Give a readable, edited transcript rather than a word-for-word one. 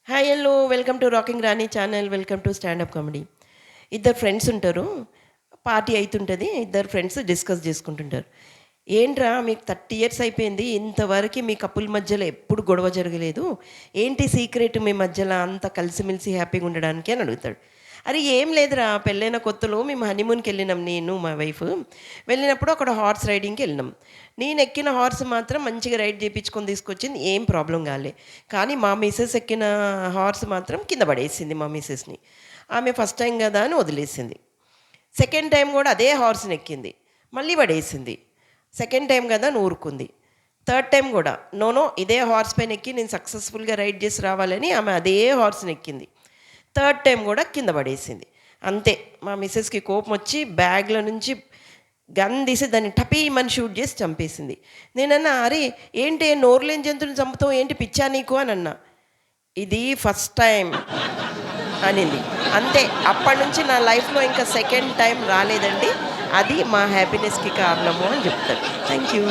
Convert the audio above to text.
Hi hello welcome to rocking Rani channel. Welcome to standup comedy. ఇద్దరు friends ఉంటారు. Party అయితుంటుంది. ఇద్దరు ఫ్రెండ్స్ డిస్కస్ చేసుకుంటుంటారు. ఏంట్రా మీకు 30 ఇయర్స్ అయిపోయింది, ఇంతవరకు మీ కపుల్ మధ్యలో ఎప్పుడు గొడవ జరగలేదు, ఏంటి సీక్రెట్ మీ మధ్యలో అంత కలిసిమెలిసి హ్యాపీగా ఉండడానికి అని అడుగుతాడు. అరే ఏం లేదురా, పెళ్ళైన కొత్తలో మేము హనీమూన్కి వెళ్ళినాం, నేను మా వైఫ్. వెళ్ళినప్పుడు అక్కడ హార్స్ రైడింగ్కి వెళ్ళినాం. నేను ఎక్కిన హార్స్ మాత్రం మంచిగా రైడ్ చేయించుకొని తీసుకొచ్చింది, ఏం ప్రాబ్లం కాలే. కానీ మా మిసెస్ ఎక్కిన హార్స్ మాత్రం కింద పడేసింది మా మిసెస్ని. ఆమె ఫస్ట్ టైం కదా అని వదిలేసింది. సెకండ్ టైం కూడా అదే హార్స్ని ఎక్కింది, మళ్ళీ పడేసింది. సెకండ్ టైం కదా అని ఊరుకుంది. థర్డ్ టైం కూడా నోనో ఇదే హార్స్ పైన ఎక్కి నేను సక్సెస్ఫుల్గా రైడ్ చేసి రావాలని ఆమె అదే హార్స్ని ఎక్కింది. థర్డ్ టైం కూడా కింద పడేసింది. అంతే, మా మిసెస్కి కోపం వచ్చి బ్యాగ్లో నుంచి గన్ తీసి దాన్ని టపీమని షూట్ చేసి చంపేసింది. నేనన్నా, అరే ఏంటి నోరులేని జంతువుని చంపుతావు, ఏంటి పిచ్చా నీకు అని అన్నా. ఇది ఫస్ట్ టైం అనింది. అంతే, అప్పటి నుంచి నా లైఫ్లో ఇంకా సెకండ్ టైం రాలేదండి. అది మా హ్యాపీనెస్కి కారణము అని చెప్తాను. Thank you.